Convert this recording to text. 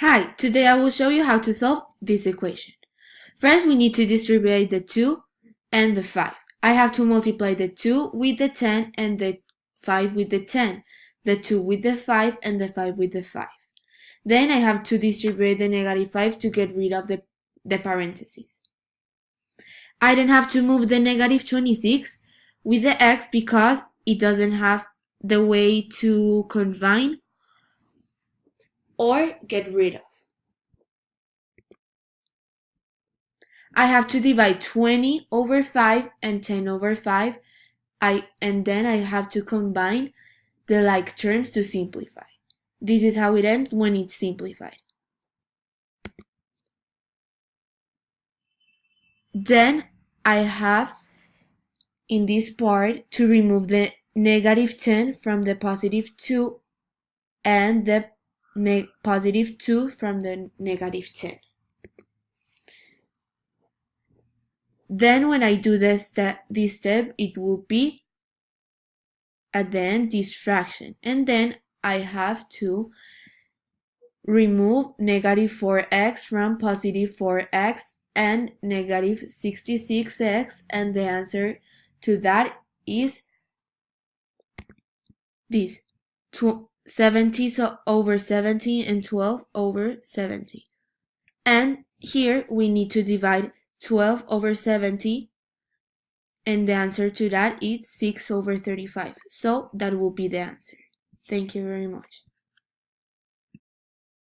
Hi, today I will show you how to solve this equation. First, we need to distribute the 2 and the 5. I have to multiply the 2 with the 10 and the 5 with the 10, the 2 with the 5 and the 5 with the 5. Then I have to distribute the negative 5 to get rid of the parentheses. I don't have to move the negative 26 with the x because it doesn't have the way to combine or get rid of. I have to divide 20 over 5 and 10 over 5, and then I have to combine the like terms to simplify. This is how it ends when it's simplified. Then I have, in this part, to remove the negative 10 from the positive 2 and the positive 2 from the negative 10. Then when I do this step, it will be at the end this fraction. And then I have to remove negative 4x from positive 4x and negative 66x, and the answer to that is this, 70 over 70 and 12 over 70. And here we need to divide 12 over 70, and the answer to that is 6 over 35. So that will be the answer. Thank you very much.